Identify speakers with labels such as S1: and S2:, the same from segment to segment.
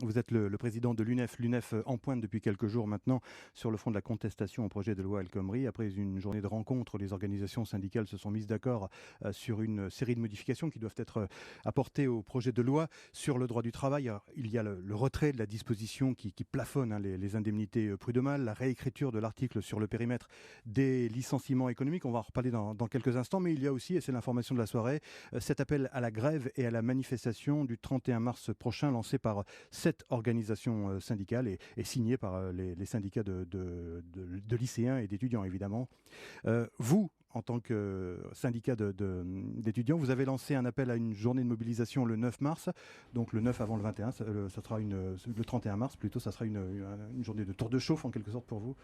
S1: Vous êtes le président de l'UNEF. L'UNEF en pointe depuis quelques jours maintenant sur le fond de la contestation au projet de loi El Khomri. Après une journée de rencontres, les organisations syndicales se sont mises d'accord sur une série de modifications qui doivent être apportées au projet de loi sur le droit du travail. Alors, il y a le retrait de la disposition qui plafonne les indemnités prud'homales, la réécriture de l'article sur le périmètre des licenciements économiques. On va en reparler dans quelques instants, mais il y a aussi, et c'est l'information de la soirée, cet appel à la grève et à la manifestation du 31 mars prochain lancé par cette organisation syndicale est signée par les syndicats de lycéens et d'étudiants, évidemment. Vous, en tant que syndicat d'étudiants, vous avez lancé un appel à une journée de mobilisation le 9 mars, donc le 9 avant le 21, ça sera le 31 mars plutôt, ça sera une journée de tour de chauffe en quelque sorte pour vous.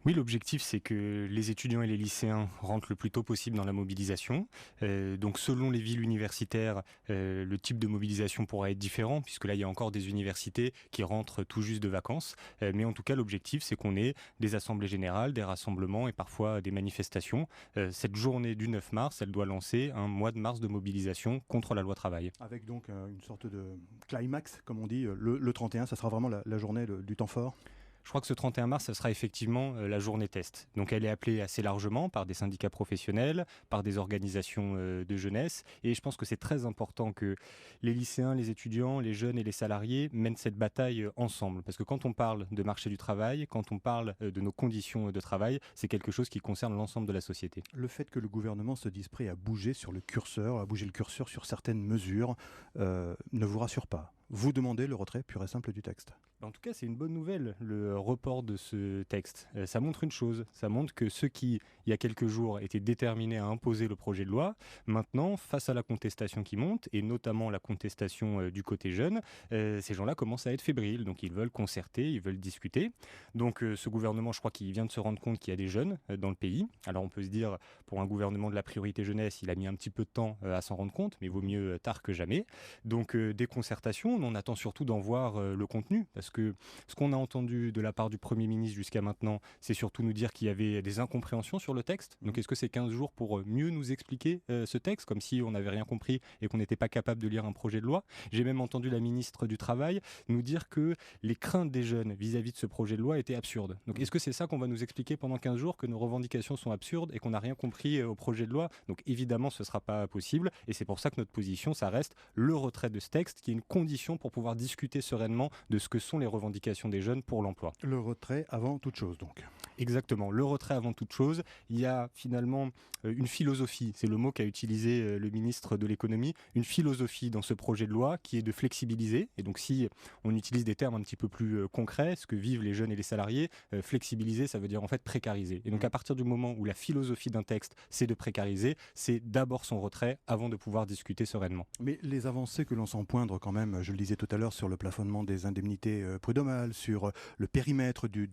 S2: Oui, l'objectif, c'est que les étudiants et les lycéens rentrent le plus tôt possible dans la mobilisation. Donc, selon les villes universitaires, le type de mobilisation pourra être différent, puisque là, il y a encore des universités qui rentrent tout juste de vacances. Mais en tout cas, l'objectif, c'est qu'on ait des assemblées générales, des rassemblements et parfois des manifestations. Cette journée du 9 mars, elle doit lancer un mois de mars de mobilisation contre la loi travail.
S1: Avec donc une sorte de climax, comme on dit, le 31, ça sera vraiment la journée du temps fort.
S2: Je crois que ce 31 mars, ce sera effectivement la journée test. Donc elle est appelée assez largement par des syndicats professionnels, par des organisations de jeunesse. Et je pense que c'est très important que les lycéens, les étudiants, les jeunes et les salariés mènent cette bataille ensemble. Parce que quand on parle de marché du travail, quand on parle de nos conditions de travail, c'est quelque chose qui concerne l'ensemble de la société.
S1: Le fait que le gouvernement se dise prêt à bouger sur le curseur, à bouger le curseur sur certaines mesures, ne vous rassure pas. Vous demandez le retrait pur et simple du texte.
S2: En tout cas, c'est une bonne nouvelle, le report de ce texte. Ça montre une chose, ça montre que ceux qui, il y a quelques jours, étaient déterminés à imposer le projet de loi, maintenant, face à la contestation qui monte, et notamment la contestation du côté jeune, ces gens-là commencent à être fébriles. Donc ils veulent concerter, ils veulent discuter. Donc ce gouvernement, je crois qu'il vient de se rendre compte qu'il y a des jeunes dans le pays. Alors on peut se dire, pour un gouvernement de la priorité jeunesse, il a mis un petit peu de temps à s'en rendre compte, mais vaut mieux tard que jamais. Donc des concertations, on attend surtout d'en voir le contenu, parce que ce qu'on a entendu de la part du Premier ministre jusqu'à maintenant, c'est surtout nous dire qu'il y avait des incompréhensions sur le texte. Donc est-ce que c'est 15 jours pour mieux nous expliquer ce texte, comme si on n'avait rien compris et qu'on n'était pas capable de lire un projet de loi? J'ai même entendu la ministre du Travail nous dire que les craintes des jeunes vis-à-vis de ce projet de loi étaient absurdes. Donc est-ce que c'est ça qu'on va nous expliquer pendant 15 jours, que nos revendications sont absurdes et qu'on n'a rien compris au projet de loi? Donc évidemment, ce ne sera pas possible et c'est pour ça que notre position, ça reste le retrait de ce texte, qui est une condition pour pouvoir discuter sereinement de ce que sont les revendications des jeunes pour l'emploi.
S1: Le retrait avant toute chose, donc.
S2: Exactement, le retrait avant toute chose. Il y a finalement une philosophie, c'est le mot qu'a utilisé le ministre de l'économie, une philosophie dans ce projet de loi qui est de flexibiliser. Et donc si on utilise des termes un petit peu plus concrets, ce que vivent les jeunes et les salariés, flexibiliser, ça veut dire en fait précariser. Et donc à partir du moment où la philosophie d'un texte, c'est de précariser, c'est d'abord son retrait avant de pouvoir discuter sereinement.
S1: Mais les avancées que l'on sent poindre quand même, je le disais tout à l'heure, sur le plafonnement des indemnités prud'homales, sur le périmètre du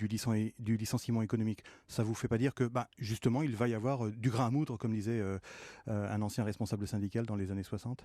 S1: licenciement économique, ça vous fait pas dire que justement il va y avoir du grain à moudre, comme disait un ancien responsable syndical dans les années 60?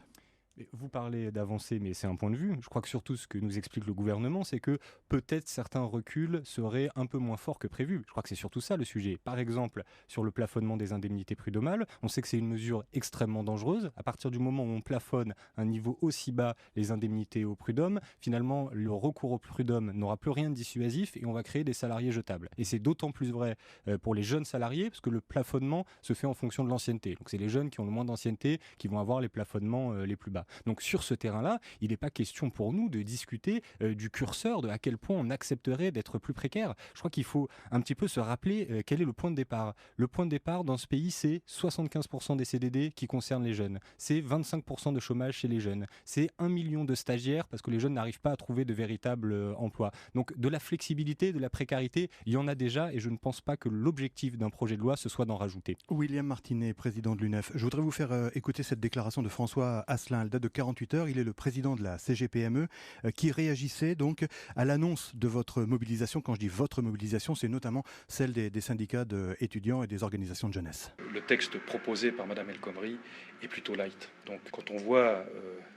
S2: Vous parlez d'avancée, mais c'est un point de vue. Je crois que surtout ce que nous explique le gouvernement, c'est que peut-être certains reculs seraient un peu moins forts que prévu. Je crois que c'est surtout ça le sujet. Par exemple, sur le plafonnement des indemnités prud'homales, on sait que c'est une mesure extrêmement dangereuse. À partir du moment où on plafonne un niveau aussi bas les indemnités au prud'homme, finalement, le recours au prud'homme n'aura plus rien de dissuasif et on va créer des salariés jetables. Et c'est d'autant plus vrai pour les jeunes salariés, parce que le plafonnement se fait en fonction de l'ancienneté. Donc c'est les jeunes qui ont le moins d'ancienneté qui vont avoir les plafonnements les plus bas. Donc sur ce terrain-là, il n'est pas question pour nous de discuter du curseur, de à quel point on accepterait d'être plus précaire. Je crois qu'il faut un petit peu se rappeler quel est le point de départ. Le point de départ dans ce pays, c'est 75% des CDD qui concernent les jeunes. C'est 25% de chômage chez les jeunes. C'est 1 million de stagiaires parce que les jeunes n'arrivent pas à trouver de véritables emplois. Donc de la flexibilité, de la précarité, il y en a déjà et je ne pense pas que l'objectif d'un projet de loi, ce soit d'en rajouter.
S1: William Martinet, président de l'UNEF. Je voudrais vous faire écouter cette déclaration de François Asselin. Elle date de 48 heures. Il est le président de la CGPME qui réagissait donc à l'annonce de votre mobilisation. Quand je dis votre mobilisation, c'est notamment celle des syndicats d'étudiants et des organisations de jeunesse.
S3: Le texte proposé par Madame El Khomri est plutôt light. Donc quand on voit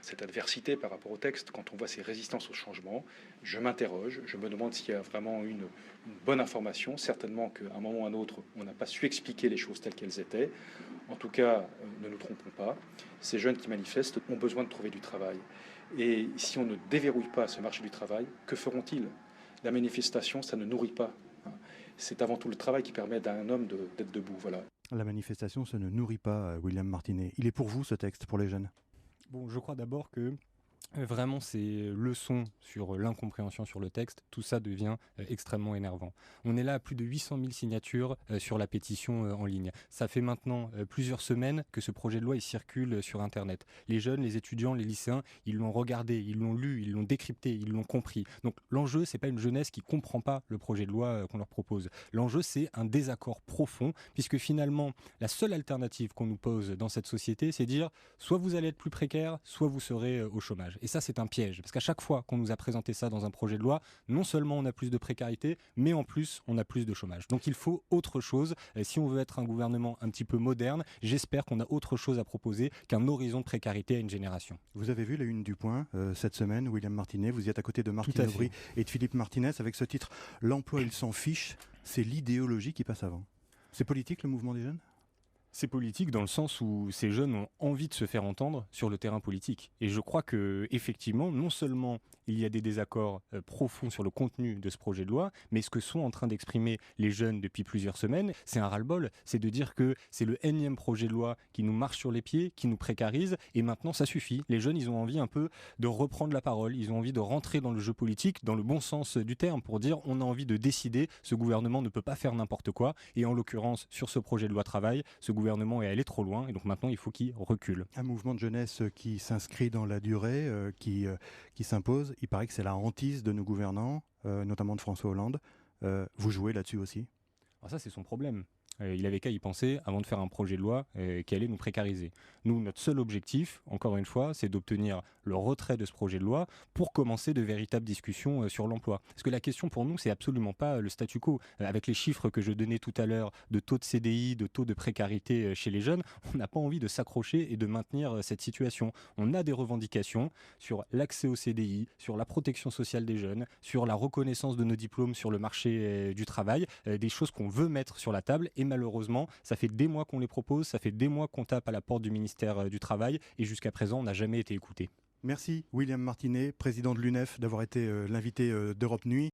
S3: cette adversité par rapport au texte, quand on voit ces résistances au changement, je m'interroge, je me demande s'il y a vraiment une bonne information. Certainement qu'à un moment ou à un autre, on n'a pas su expliquer les choses telles qu'elles étaient. En tout cas, ne nous trompons pas, ces jeunes qui manifestent ont besoin de trouver du travail. Et si on ne déverrouille pas ce marché du travail, que feront-ils? La manifestation, ça ne nourrit pas. C'est avant tout le travail qui permet à un homme d'être debout. Voilà.
S1: La manifestation, ça ne nourrit pas, William Martinet. Il est pour vous, ce texte, pour les jeunes?
S2: Bon, je crois d'abord que vraiment, ces leçons sur l'incompréhension sur le texte, tout ça devient extrêmement énervant. On est là à plus de 800 000 signatures sur la pétition en ligne. Ça fait maintenant plusieurs semaines que ce projet de loi il circule sur Internet. Les jeunes, les étudiants, les lycéens, ils l'ont regardé, ils l'ont lu, ils l'ont décrypté, ils l'ont compris. Donc l'enjeu, c'est pas une jeunesse qui comprend pas le projet de loi qu'on leur propose. L'enjeu, c'est un désaccord profond, puisque finalement, la seule alternative qu'on nous pose dans cette société, c'est dire soit vous allez être plus précaire, soit vous serez au chômage. Et ça, c'est un piège, parce qu'à chaque fois qu'on nous a présenté ça dans un projet de loi, non seulement on a plus de précarité, mais en plus, on a plus de chômage. Donc il faut autre chose. Et si on veut être un gouvernement un petit peu moderne, j'espère qu'on a autre chose à proposer qu'un horizon de précarité à une génération.
S1: Vous avez vu la une du Point cette semaine, William Martinet, vous y êtes à côté de Martine Aubry et de Philippe Martinez avec ce titre « L'emploi, il s'en fiche, c'est l'idéologie qui passe avant ». C'est politique le mouvement des jeunes ?
S2: C'est politique dans le sens où ces jeunes ont envie de se faire entendre sur le terrain politique. Et je crois que effectivement, non seulement il y a des désaccords profonds sur le contenu de ce projet de loi, mais ce que sont en train d'exprimer les jeunes depuis plusieurs semaines, c'est un ras-le-bol. C'est de dire que c'est le énième projet de loi qui nous marche sur les pieds, qui nous précarise, et maintenant ça suffit. Les jeunes, ils ont envie un peu de reprendre la parole, ils ont envie de rentrer dans le jeu politique, dans le bon sens du terme, pour dire on a envie de décider, ce gouvernement ne peut pas faire n'importe quoi, et en l'occurrence, sur ce projet de loi travail, ce gouvernement est allé trop loin, et donc maintenant il faut qu'il recule.
S1: Un mouvement de jeunesse qui s'inscrit dans la durée, qui s'impose. Il paraît que c'est la hantise de nos gouvernants, notamment de François Hollande. Vous jouez là-dessus aussi?
S2: Alors ça, c'est son problème. Il avait qu'à y penser avant de faire un projet de loi qui allait nous précariser. Nous, notre seul objectif, encore une fois, c'est d'obtenir le retrait de ce projet de loi pour commencer de véritables discussions sur l'emploi. Parce que la question pour nous, c'est absolument pas le statu quo. Avec les chiffres que je donnais tout à l'heure de taux de CDI, de taux de précarité chez les jeunes, on n'a pas envie de s'accrocher et de maintenir cette situation. On a des revendications sur l'accès au CDI, sur la protection sociale des jeunes, sur la reconnaissance de nos diplômes sur le marché du travail, des choses qu'on veut mettre sur la table. Et malheureusement, ça fait des mois qu'on les propose, ça fait des mois qu'on tape à la porte du ministère du Travail et jusqu'à présent, on n'a jamais été écouté.
S1: Merci William Martinet, président de l'UNEF, d'avoir été l'invité d'Europe Nuit.